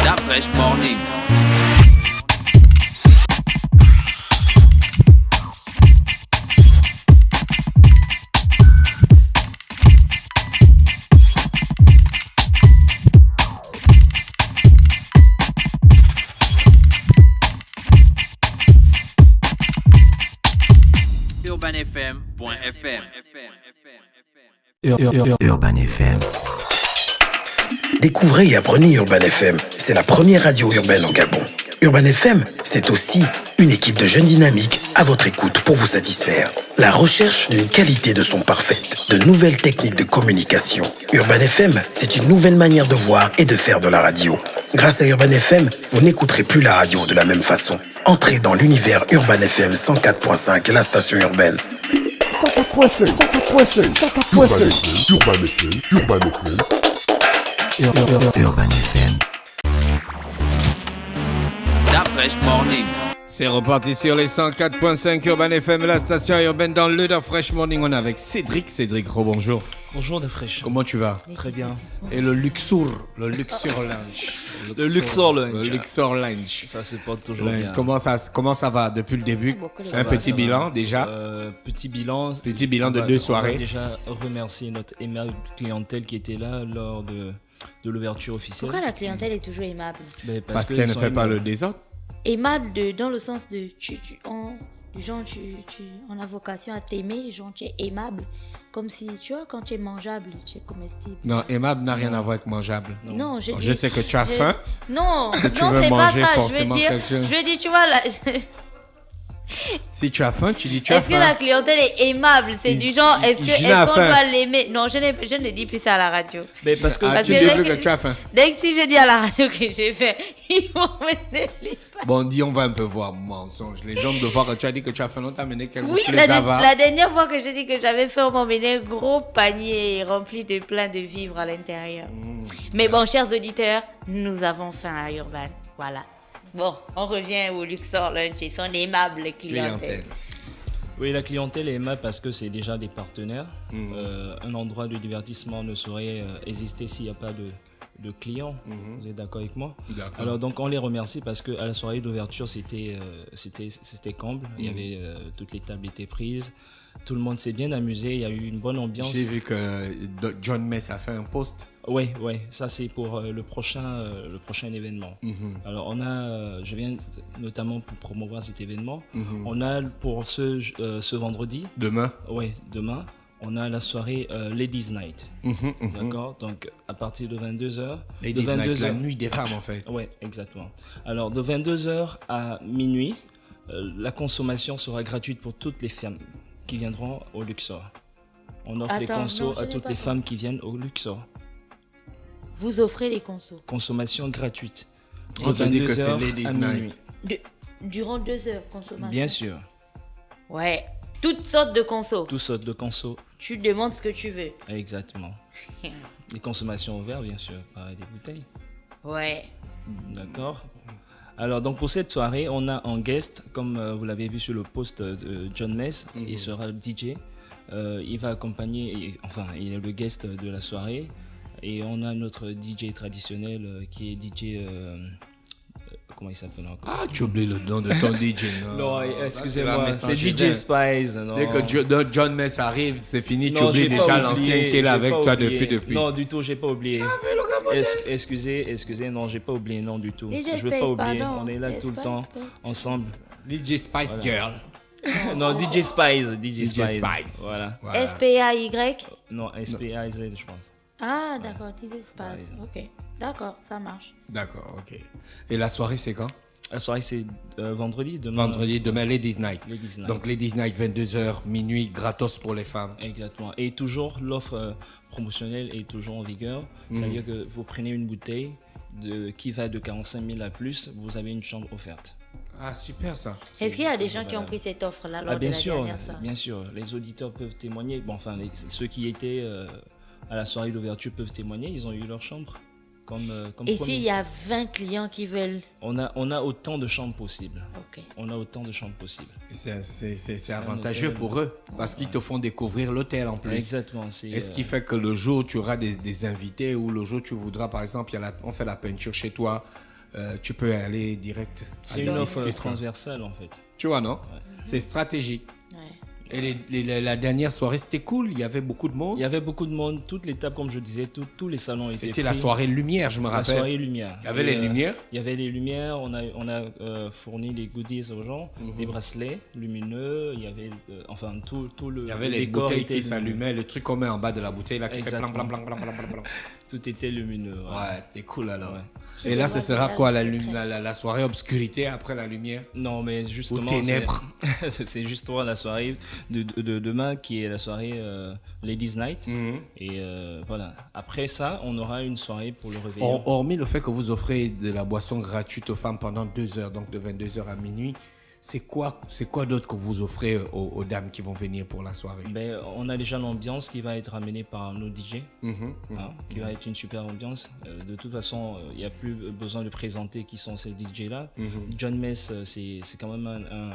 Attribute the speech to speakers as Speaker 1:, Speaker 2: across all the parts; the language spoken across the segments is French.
Speaker 1: That fresh morning. UrbanFM.fm.
Speaker 2: Urban FM.
Speaker 3: Découvrez et apprenez Urban FM. C'est la première radio urbaine en Gabon. Urban FM, c'est aussi une équipe de jeunes dynamiques à votre écoute pour vous satisfaire. La recherche d'une qualité de son parfaite, de nouvelles techniques de communication. Urban FM, c'est une nouvelle manière de voir et de faire de la radio. Grâce à Urban FM, vous n'écouterez plus la radio de la même façon. Entrez dans l'univers Urban FM 104.5, la station urbaine.
Speaker 2: 104.5, 104.5, 104.5.
Speaker 4: Urban FM.
Speaker 2: Urban FM.
Speaker 1: That fresh morning.
Speaker 5: C'est reparti sur les 104.5 Urban FM, la station urbaine dans le de Fresh Morning. On est avec Cédric. Cédric, bonjour.
Speaker 6: Bonjour de fraîche.
Speaker 5: Comment tu vas?
Speaker 6: Très bien.
Speaker 5: Et le Luxor Lounge.
Speaker 6: Le Luxor Lounge.
Speaker 5: Le Luxor Lounge.
Speaker 6: Ça se porte toujours bien.
Speaker 5: Comment ça va depuis le début? C'est un petit bilan déjà.
Speaker 6: Petit bilan.
Speaker 5: Petit bilan de 2 soirées.
Speaker 6: On va déjà remercier notre aimable clientèle qui était là lors de l'ouverture officielle.
Speaker 7: Pourquoi la clientèle est toujours aimable?
Speaker 5: Parce qu'elle ne fait pas le désordre.
Speaker 7: Aimable dans le sens de on a vocation à t'aimer, genre tu es aimable. Comme si, tu vois, quand tu es mangeable, tu es comestible.
Speaker 5: Non, aimable n'a rien à voir avec mangeable.
Speaker 7: Non,
Speaker 5: je sais que tu as faim.
Speaker 7: Non,
Speaker 5: tu
Speaker 7: non,
Speaker 5: veux
Speaker 7: c'est pas
Speaker 5: manger
Speaker 7: ça.
Speaker 5: forcément
Speaker 7: Je veux dire, tu vois, là.
Speaker 5: Si tu as faim, tu dis tu as
Speaker 7: Est-ce
Speaker 5: faim.
Speaker 7: que la clientèle est aimable? C'est du genre, est-ce qu'on
Speaker 5: faim.
Speaker 7: doit l'aimer? Non, je ne dis plus ça à la radio.
Speaker 6: Mais parce que
Speaker 5: tu dis plus que tu as faim.
Speaker 7: Dès que si je dis à la radio que j'ai faim, ils vont me délivrer.
Speaker 5: Bon, dis, on va un peu voir mensonge. Les gens de voir que tu as dit que tu as faim, on t'a amené quelque
Speaker 7: Oui,
Speaker 5: chose.
Speaker 7: la dernière fois que j'ai dit que j'avais faim, on m'a amené un gros panier rempli de plein de vivres à l'intérieur. Mais bon, chers auditeurs, nous avons faim à Urban. Voilà. Bon, on revient au Luxor Lunch et son aimable clientèle.
Speaker 6: Oui, la clientèle est aimable parce que c'est déjà des partenaires. Un endroit de divertissement ne saurait exister s'il n'y a pas de clients. Vous êtes d'accord avec moi?
Speaker 5: D'accord.
Speaker 6: Alors donc on les remercie parce qu'à la soirée d'ouverture c'était comble. Il y avait toutes les tables étaient prises. Tout le monde s'est bien amusé. Il y a eu une bonne ambiance.
Speaker 5: J'ai vu que John Mess a fait un post.
Speaker 6: Oui, ça c'est pour le prochain événement. Alors je viens notamment pour promouvoir cet événement. On a pour ce vendredi.
Speaker 5: Demain.
Speaker 6: Oui, demain. On a la soirée Ladies Night. D'accord. Donc à partir de 22h.
Speaker 5: Ladies Night, la nuit des femmes en fait.
Speaker 6: Oui, exactement. Alors de 22h à minuit, la consommation sera gratuite pour toutes les femmes qui viendront au Luxor. On offre les consos à toutes les femmes qui viennent au Luxor.
Speaker 7: Vous offrez les consos.
Speaker 6: Consommation gratuite.
Speaker 5: On te dit que c'est Ladies Night.
Speaker 7: Durant 2 heures, consommation.
Speaker 6: Bien sûr.
Speaker 7: Ouais. Toutes sortes de consos.
Speaker 6: Toutes sortes de consos.
Speaker 7: Tu demandes ce que tu veux.
Speaker 6: Exactement. Les consommations au verre, bien sûr, pas des bouteilles.
Speaker 7: Ouais.
Speaker 6: D'accord. Alors, donc pour cette soirée, on a en guest, comme vous l'avez vu sur le post de John Mess, il sera DJ. Il va accompagner, il est le guest de la soirée. Et on a notre DJ traditionnel qui est DJ. Comment il s'appelle encore?
Speaker 5: Ah, tu oublies le nom de ton DJ.
Speaker 6: Non, excusez-moi, c'est DJ Spice. Non.
Speaker 5: Dès que John Mess arrive, c'est fini, tu oublies déjà l'ancien qui est là avec toi depuis.
Speaker 6: Non, du tout, j'ai pas oublié. Excusez, non, j'ai pas oublié, non, du tout.
Speaker 7: DJ
Speaker 6: Je veux
Speaker 7: Space,
Speaker 6: pas oublier,
Speaker 7: pardon.
Speaker 6: on est là tout le temps, ensemble.
Speaker 5: DJ Spice Girl.
Speaker 6: Non, DJ Spice. Voilà.
Speaker 7: S-P-A-Y?
Speaker 6: Non, S-P-A-Z, je pense.
Speaker 7: Ah, d'accord, DJ Spice. Ok, d'accord, ça marche.
Speaker 5: D'accord, ok. Et la soirée, c'est quand?
Speaker 6: La soirée, c'est vendredi, demain.
Speaker 5: Vendredi, demain, Ladies Night.
Speaker 6: Ladies Night.
Speaker 5: Donc, Ladies Night, 22h, minuit, gratos pour les femmes.
Speaker 6: Exactement. Et toujours, l'offre promotionnelle est toujours en vigueur. C'est-à-dire que vous prenez une bouteille qui va de 45 000 à plus, vous avez une chambre offerte.
Speaker 5: Ah, super ça.
Speaker 7: Est-ce qu'il y a des gens qui ont pris cette offre-là lors de la dernière soirée?
Speaker 6: Bien sûr. Les auditeurs peuvent témoigner. Bon, ceux qui étaient à la soirée d'ouverture peuvent témoigner. Ils ont eu leur chambre.
Speaker 7: Et s'il y a 20 clients qui veulent?
Speaker 6: On a autant de chambres possibles.
Speaker 7: Ok.
Speaker 6: On a autant de chambres possibles.
Speaker 5: C'est avantageux pour eux parce qu'ils te font découvrir l'hôtel en plus.
Speaker 6: Exactement.
Speaker 5: Et ce qui fait que le jour où tu auras des invités ou le jour où tu voudras, par exemple, on fait la peinture chez toi, tu peux aller direct.
Speaker 6: C'est une offre transversale en fait.
Speaker 5: Tu vois, non? C'est stratégique. Et la dernière soirée, c'était cool. Il y avait beaucoup de monde.
Speaker 6: Il y avait beaucoup de monde. Toutes les tables, comme je disais, tous les salons étaient
Speaker 5: C'était
Speaker 6: pris.
Speaker 5: la soirée lumière, je me rappelle.
Speaker 6: La soirée lumière.
Speaker 5: Il y avait les lumières.
Speaker 6: Il y avait les lumières. On a fourni des goodies aux gens, des bracelets lumineux. Il y avait tout le.
Speaker 5: Il y avait les
Speaker 6: décor
Speaker 5: bouteilles
Speaker 6: était
Speaker 5: qui s'allumaient, le truc qu'on met en bas de la bouteille là qui fait blanc, blanc, blanc, blanc, blanc, blanc.
Speaker 6: Tout était lumineux.
Speaker 5: Ouais, c'était cool alors.
Speaker 6: Ouais.
Speaker 5: Et là, ce sera quoi la soirée obscurité après la lumière?
Speaker 6: Non, mais justement,
Speaker 5: ou ténèbres.
Speaker 6: c'est justement la soirée de demain qui est la soirée Ladies Night. Et voilà. Après ça, on aura une soirée pour le réveillon.
Speaker 5: Hormis le fait que vous offrez de la boisson gratuite aux femmes pendant 2 heures, donc de 22h à minuit, c'est quoi d'autre que vous offrez aux dames qui vont venir pour la soirée?
Speaker 6: Ben, on a déjà l'ambiance qui va être amenée par nos DJ, qui va être une super ambiance. De toute façon, il n'y a plus besoin de présenter qui sont ces DJ-là. John Mess, c'est quand même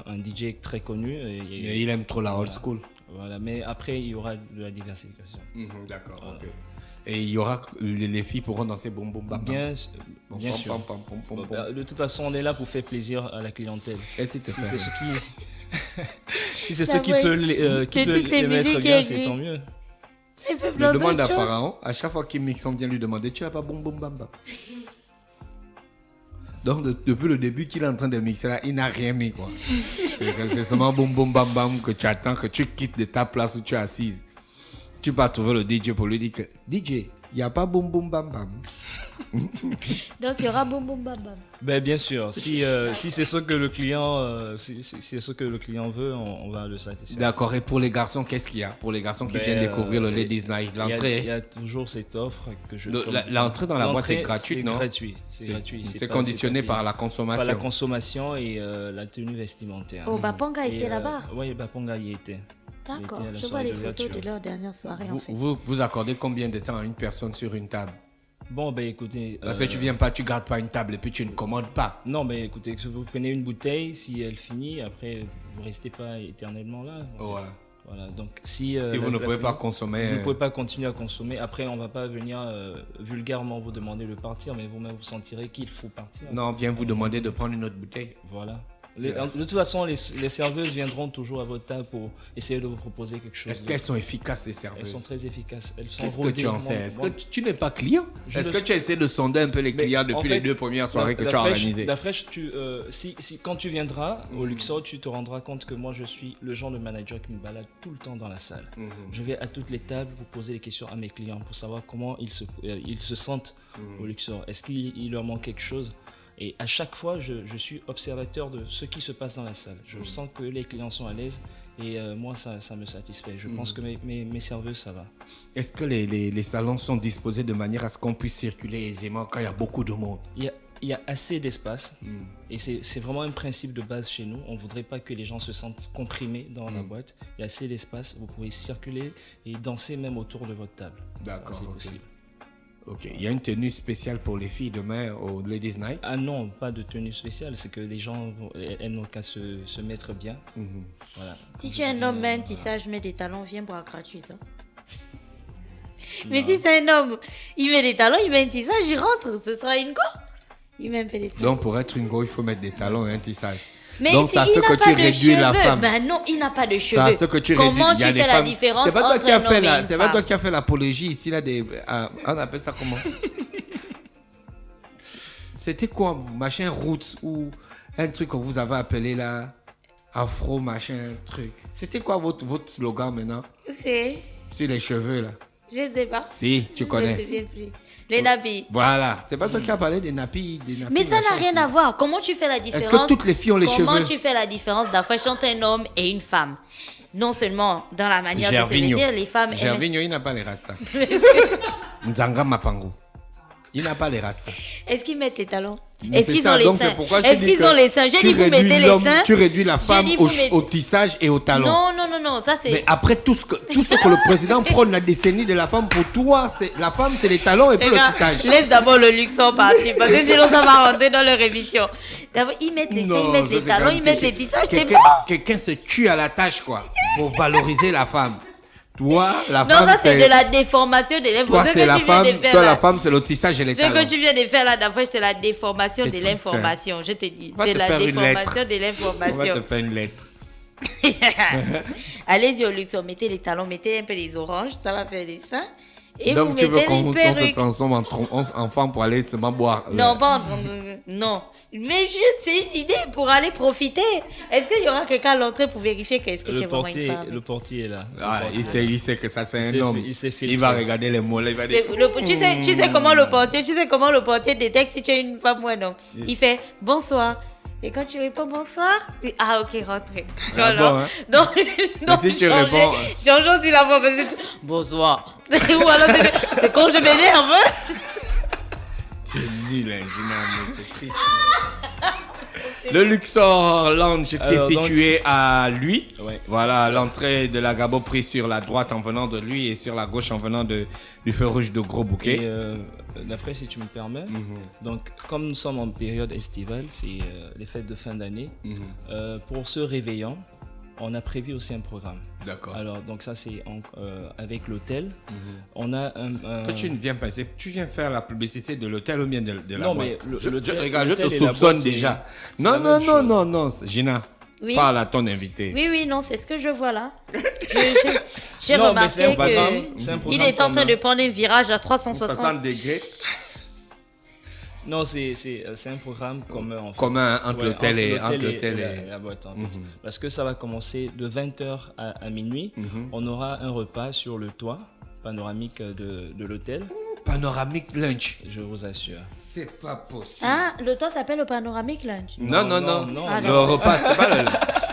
Speaker 6: un DJ très connu.
Speaker 5: Et il aime trop la old school.
Speaker 6: Voilà, mais après, il y aura de la diversification.
Speaker 5: D'accord, voilà. Ok. Et il y aura, les filles pourront danser boum boum bam bam.
Speaker 6: Bien sûr. De toute façon, on est là pour faire plaisir à la clientèle.
Speaker 5: Et si c'est
Speaker 6: si c'est ce qui peut les mettre bien, c'est tant mieux.
Speaker 5: Je demande à Pharaon, à chaque fois qu'il mixe, on vient lui demander, tu n'as pas boum boum bam bam? Donc depuis le début qu'il est en train de mixer là, il n'a rien mis quoi. C'est seulement boum boum bam bam que tu attends, que tu quittes de ta place où tu es assise. Tu vas trouver le DJ pour lui dire que DJ, il n'y a pas boum boum bam bam.
Speaker 7: Donc il y aura boum boum bam bam.
Speaker 6: Ben bien sûr, si c'est ce que le client c'est ce que le client veut, on va le satisfaire.
Speaker 5: D'accord. Et pour les garçons, qu'est-ce qu'il y a? Pour les garçons qui viennent découvrir le Ladies Night, l'entrée.
Speaker 6: Il y a toujours cette offre que je.
Speaker 5: L'entrée dans la boîte est gratuite, non?
Speaker 6: C'est gratuit.
Speaker 5: C'est conditionné par la consommation.
Speaker 6: Par la consommation et la tenue vestimentaire.
Speaker 7: Oh, Baponga était là-bas.
Speaker 6: Oui, Baponga y était.
Speaker 7: D'accord, je vois les photos de leur dernière soirée en fait.
Speaker 5: Vous accordez combien de temps à une personne sur une table?
Speaker 6: Bon, ben écoutez.
Speaker 5: Parce que tu viens pas, tu gardes pas une table et puis tu ne commandes pas.
Speaker 6: Non, mais écoutez, vous prenez une bouteille, si elle finit, après vous restez pas éternellement là.
Speaker 5: Ouais.
Speaker 6: Voilà, donc si
Speaker 5: vous ne pouvez pas consommer.
Speaker 6: Vous ne pouvez pas continuer à consommer. Après, on va pas venir vulgairement vous demander de partir, mais vous-même vous sentirez qu'il faut partir.
Speaker 5: Non, on vient vous demander de prendre une autre bouteille.
Speaker 6: Voilà. De toute façon, les serveuses viendront toujours à votre table pour essayer de vous proposer quelque chose.
Speaker 5: Est-ce qu'elles sont efficaces, les serveuses?
Speaker 6: Elles sont très efficaces.
Speaker 5: Qu'est-ce que tu en sais? Est-ce que tu n'es pas client? Est-ce que tu as essayé de sonder un peu les clients depuis les 2 premières soirées que tu as organisées?
Speaker 6: La fraîche, quand tu viendras au Luxor, tu te rendras compte que moi, je suis le genre de manager qui me balade tout le temps dans la salle. Je vais à toutes les tables pour poser des questions à mes clients pour savoir comment ils se sentent au Luxor. Est-ce qu'il leur manque quelque chose? Et à chaque fois, je suis observateur de ce qui se passe dans la salle. Je sens que les clients sont à l'aise et moi, ça me satisfait. Je pense que mes serveuses, ça va.
Speaker 5: Est-ce que les salons sont disposés de manière à ce qu'on puisse circuler aisément quand il y a beaucoup de monde?
Speaker 6: Il y a assez d'espace et c'est vraiment un principe de base chez nous. On ne voudrait pas que les gens se sentent comprimés dans la boîte. Il y a assez d'espace, vous pouvez circuler et danser même autour de votre table.
Speaker 5: D'accord,
Speaker 6: c'est possible.
Speaker 5: Ok, il y a une tenue spéciale pour les filles demain au Ladies Night?
Speaker 6: Ah non, pas de tenue spéciale, c'est que les gens, elles n'ont qu'à se mettre bien. Voilà.
Speaker 7: Si tu es un homme, un tissage, mets des talons, viens boire gratuit. Hein. Mais si c'est un homme, il met des talons, il met un tissage, il rentre, ce sera une go. Il met un peu des talons.
Speaker 5: Donc pour être une go, il faut mettre des talons et un tissage.
Speaker 7: Mais
Speaker 5: donc
Speaker 7: si
Speaker 5: ça
Speaker 7: il
Speaker 5: ce
Speaker 7: n'a
Speaker 5: que
Speaker 7: pas
Speaker 5: tu
Speaker 7: de
Speaker 5: réduis
Speaker 7: cheveux,
Speaker 5: la femme.
Speaker 7: Ben non, il n'a pas de cheveux.
Speaker 5: Ça ce que tu
Speaker 7: Comment
Speaker 5: réduis,
Speaker 7: tu fais la différence entre un homme et une femme?
Speaker 5: C'est pas toi qui as fait l'apologie ici là des on appelle ça comment? C'était quoi, machin roots ou un truc que vous avez appelé là afro machin truc. C'était quoi votre slogan maintenant?
Speaker 7: C'est
Speaker 5: sur les cheveux là.
Speaker 7: Je ne sais pas.
Speaker 5: Si, tu connais.
Speaker 7: Je ne sais plus. Les nappies.
Speaker 5: Voilà, c'est pas toi qui as parlé des nappies.
Speaker 7: Mais ça n'a rien à voir. Comment tu fais la différence?
Speaker 5: Est-ce que toutes les filles ont les cheveux?
Speaker 7: Comment tu fais la différence d'afficher entre un homme et une femme? Non seulement dans la manière de se vêtir, les femmes...
Speaker 5: Gervinho, il n'a pas les rastas. Nzanga Mapango. Il n'a pas les rastas.
Speaker 7: Est-ce qu'ils mettent les talons?
Speaker 5: Mais
Speaker 7: est-ce qu'ils ont les seins?
Speaker 5: Est-ce
Speaker 7: qu'ils ont les seins? J'ai dit vous mettez les seins.
Speaker 5: Tu réduis la femme au tissage et au talon.
Speaker 7: Non, ça c'est...
Speaker 5: Mais après tout ce que le président prône la décennie de la femme, pour toi, la femme c'est les talons et puis le tissage.
Speaker 7: Laisse d'abord le Luxor partir parce que sinon ça va rentrer dans leur émission. D'abord ils mettent les seins, ils mettent les talons, ils mettent les tissages, c'est bon.
Speaker 5: Quelqu'un se tue à la tâche quoi, pour valoriser la femme. Toi, la
Speaker 7: Non,
Speaker 5: femme,
Speaker 7: ça c'est de la déformation de l'information.
Speaker 5: Toi,
Speaker 7: Ce
Speaker 5: c'est
Speaker 7: que
Speaker 5: la
Speaker 7: tu viens
Speaker 5: femme.
Speaker 7: de faire
Speaker 5: Toi,
Speaker 7: là.
Speaker 5: la femme, c'est le tissage et les
Speaker 7: Ce
Speaker 5: talons.
Speaker 7: que tu viens de faire là, d'abord, c'est la déformation
Speaker 5: C'est
Speaker 7: de
Speaker 5: tout
Speaker 7: l'information. Je te dis,
Speaker 5: On va
Speaker 7: c'est
Speaker 5: te
Speaker 7: la
Speaker 5: faire une
Speaker 7: déformation
Speaker 5: lettre.
Speaker 7: de
Speaker 5: On va
Speaker 7: l'information.
Speaker 5: te faire une lettre.
Speaker 7: Allez-y au Luxor, mettez les talons, mettez un peu les oranges, ça va faire des seins. Et
Speaker 5: Donc,
Speaker 7: vous
Speaker 5: tu veux
Speaker 7: mettez
Speaker 5: qu'on
Speaker 7: les
Speaker 5: se
Speaker 7: perruques.
Speaker 5: transforme en femme pour aller seulement boire.
Speaker 7: Non, pas en train de... Non. Mais juste, c'est une idée pour aller profiter. Est-ce qu'il y aura quelqu'un à l'entrée pour vérifier que est-ce que tu es vraiment une femme?
Speaker 6: Le portier est là.
Speaker 5: Ah, il sait que ça, c'est
Speaker 6: Il
Speaker 5: un homme.
Speaker 6: il s'est filtré.
Speaker 5: Il va regarder les mollets. Il va dire.
Speaker 7: Tu sais comment le portier détecte si tu es une femme ou un homme. Il fait bonsoir. Et quand tu réponds bonsoir, ah ok, rentrez.
Speaker 5: Ah bon, hein?
Speaker 7: Donc,
Speaker 5: si tu réponds,
Speaker 7: changeons si la voix, bonsoir. Ou alors c'est quand je m'énerve.
Speaker 5: C'est nul, hein, Gina, mais c'est triste. Le Luxor Lounge qui
Speaker 6: Alors,
Speaker 5: est situé à lui.
Speaker 6: Ouais.
Speaker 5: Voilà, l'entrée de la Gabo prise sur la droite en venant de lui et sur la gauche en venant du feu rouge de Gros Bouquet.
Speaker 6: Et d'après, si tu me permets, donc comme nous sommes en période estivale, c'est les fêtes de fin d'année, pour ce réveillon, on a prévu aussi un programme.
Speaker 5: D'accord.
Speaker 6: Alors, donc ça, c'est avec l'hôtel. On a un...
Speaker 5: Toi, tu viens faire la publicité de l'hôtel ou bien de la
Speaker 6: Non,
Speaker 5: boîte?
Speaker 6: mais l'hôtel
Speaker 5: Regarde, je te
Speaker 6: et la
Speaker 5: soupçonne
Speaker 6: boîte,
Speaker 5: déjà.
Speaker 6: c'est
Speaker 5: Non,
Speaker 6: la
Speaker 5: non,
Speaker 6: même
Speaker 5: non,
Speaker 6: chose.
Speaker 5: non, non, Gina.
Speaker 7: Oui.
Speaker 5: Parle à ton invité.
Speaker 7: Oui, non, c'est ce que je vois là. J'ai
Speaker 6: Non, mais c'est
Speaker 7: remarqué
Speaker 6: un programme,
Speaker 7: que
Speaker 6: c'est un
Speaker 7: il
Speaker 6: programme
Speaker 7: est en train
Speaker 6: commun.
Speaker 7: de prendre un virage à 360.
Speaker 5: 60 degrés.
Speaker 6: Non, c'est un programme commun en fait.
Speaker 5: Commun entre l'hôtel et
Speaker 6: la boîte en fait. Parce que ça va commencer de 20h à minuit. On aura un repas sur le toit panoramique de l'hôtel,
Speaker 5: Panoramique lunch.
Speaker 6: je vous assure.
Speaker 5: C'est pas possible.
Speaker 7: Ah, le toit s'appelle le panoramique lunch.
Speaker 5: Non.
Speaker 7: Ah,
Speaker 5: Le
Speaker 7: non.
Speaker 5: repas, c'est pas le.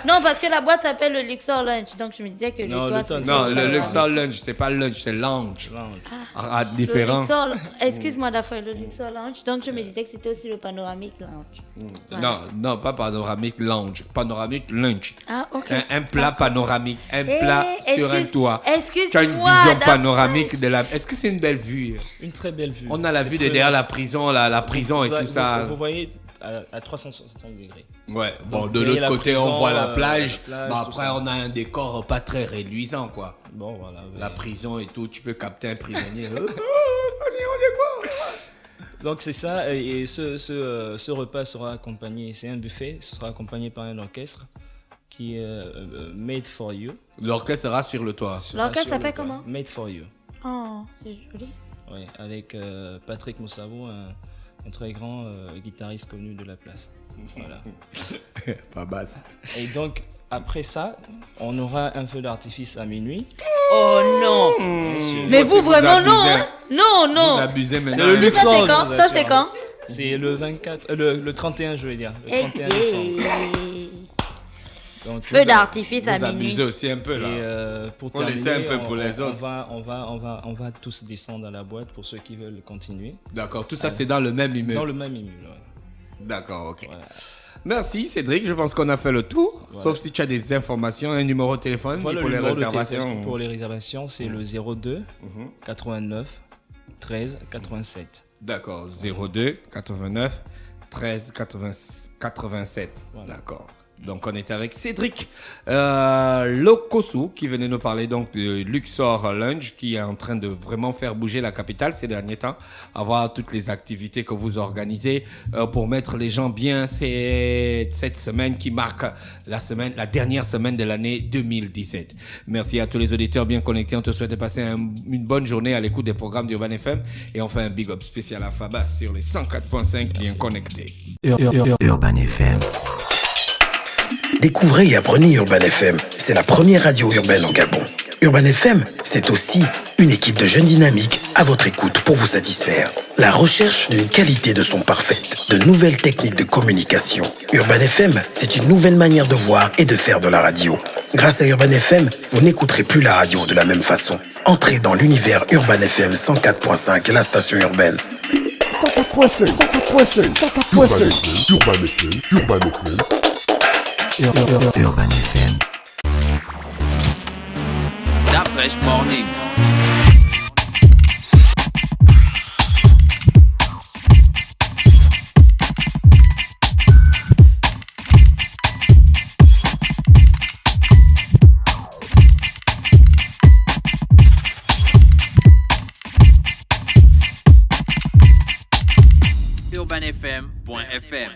Speaker 7: Non, parce que la boîte s'appelle le Luxor Lunch, donc je me disais que
Speaker 6: Non,
Speaker 7: le toit
Speaker 6: le toit,
Speaker 7: c'est
Speaker 5: Non,
Speaker 7: le
Speaker 5: le
Speaker 7: panoramique.
Speaker 5: Luxor lunch, c'est pas lunch, c'est lounge.
Speaker 6: Lounge.
Speaker 5: Ah,
Speaker 7: Le
Speaker 5: différent.
Speaker 7: Luxor, excuse-moi d'affaire, le Luxor Lounge, donc je me disais que c'était aussi le panoramique lounge. Voilà.
Speaker 5: Non, pas panoramique lounge, panoramique lunch.
Speaker 7: Ah, ok.
Speaker 5: Un plat panoramique, un plat sur un toit.
Speaker 7: Excuse-moi.
Speaker 5: Tu as une vision
Speaker 7: d'affaire.
Speaker 5: panoramique de la. Est-ce que c'est une belle vue?
Speaker 6: Une très belle vue.
Speaker 5: On a la
Speaker 6: C'est
Speaker 5: vue de
Speaker 6: très
Speaker 5: derrière
Speaker 6: belle.
Speaker 5: la prison, la prison et tout ça.
Speaker 6: Vous voyez à 360 degrés.
Speaker 5: Ouais, bon,
Speaker 6: Donc,
Speaker 5: de
Speaker 6: et
Speaker 5: l'autre
Speaker 6: la
Speaker 5: côté, on
Speaker 6: prison,
Speaker 5: voit la
Speaker 6: la
Speaker 5: plage.
Speaker 6: plage,
Speaker 5: Bah,
Speaker 6: tout
Speaker 5: après,
Speaker 6: ça.
Speaker 5: on a un décor pas très réduisant, quoi.
Speaker 6: Bon, voilà. ouais.
Speaker 5: La prison et tout, tu peux capter un prisonnier.
Speaker 6: Donc c'est ça, et ce repas sera accompagné, c'est un buffet, ce sera accompagné par un orchestre qui est Made for You.
Speaker 5: L'orchestre sera sur le toit.
Speaker 6: Sera
Speaker 7: L'orchestre
Speaker 6: sur le
Speaker 7: s'appelle
Speaker 6: toit.
Speaker 7: comment?
Speaker 6: Made for You.
Speaker 7: Oh, c'est joli.
Speaker 6: Ouais, avec Patrick Moussavo, un très grand guitariste connu de la place. Voilà.
Speaker 5: Pas basse.
Speaker 6: Et donc après ça, on aura un feu d'artifice à minuit.
Speaker 7: Oh non.
Speaker 6: Bien sûr.
Speaker 7: Mais vous vraiment
Speaker 5: abusez.
Speaker 7: non, hein? Non, non.
Speaker 5: Vous abusez maintenant.
Speaker 6: le
Speaker 7: Ça
Speaker 6: luxe.
Speaker 7: c'est
Speaker 6: Luxor,
Speaker 7: quand?
Speaker 6: je vous
Speaker 7: Ça
Speaker 6: assure.
Speaker 7: c'est quand?
Speaker 6: C'est le 24, le 31 je veux dire, le 31 décembre. Donc,
Speaker 7: Feu d'artifice à
Speaker 5: Vous
Speaker 7: minuit.
Speaker 5: abusez aussi un peu, là.
Speaker 6: Et pour
Speaker 5: Faut laisser
Speaker 6: terminer,
Speaker 5: un peu pour les autres.
Speaker 6: On va tous descendre à la boîte pour ceux qui veulent continuer.
Speaker 5: D'accord, tout ça, c'est dans le même
Speaker 6: Dans
Speaker 5: immeuble.
Speaker 6: le même immeuble. Ouais.
Speaker 5: D'accord, ok.
Speaker 6: Voilà.
Speaker 5: Merci Cédric, je pense qu'on a fait le tour. Sauf si tu as des informations, un numéro de téléphone
Speaker 6: Voilà,
Speaker 5: pour
Speaker 6: le
Speaker 5: les
Speaker 6: numéro de
Speaker 5: réservations.
Speaker 6: téléphone pour les réservations, c'est le 02 89 13 87.
Speaker 5: D'accord, 02 89 13 87.
Speaker 6: Voilà.
Speaker 5: D'accord. Donc on était avec Cédric Lokosu qui venait nous parler donc de Luxor Lounge qui est en train de vraiment faire bouger la capitale ces derniers temps, avoir toutes les activités que vous organisez pour mettre les gens bien. C'est cette semaine qui marque la dernière semaine de l'année 2017. Merci à tous les auditeurs bien connectés. On te souhaite de passer une bonne journée à l'écoute des programmes d'Urban FM et on fait un big up spécial à Fabas sur les 104.5 bien connectés.
Speaker 2: Urban FM.
Speaker 3: Découvrez et apprenez Urban FM. C'est la première radio urbaine en Gabon. Urban FM, c'est aussi une équipe de jeunes dynamiques à votre écoute pour vous satisfaire. La recherche d'une qualité de son parfaite, de nouvelles techniques de communication. Urban FM, c'est une nouvelle manière de voir et de faire de la radio. Grâce à Urban FM, vous n'écouterez plus la radio de la même façon. Entrez dans l'univers Urban FM 104.5, la station urbaine.
Speaker 2: 104.5, 104.5, 104.5.
Speaker 4: Urban FM, Urban FM.
Speaker 2: Urban FM.
Speaker 1: Stop Fresh Morning. urbanfm.fr.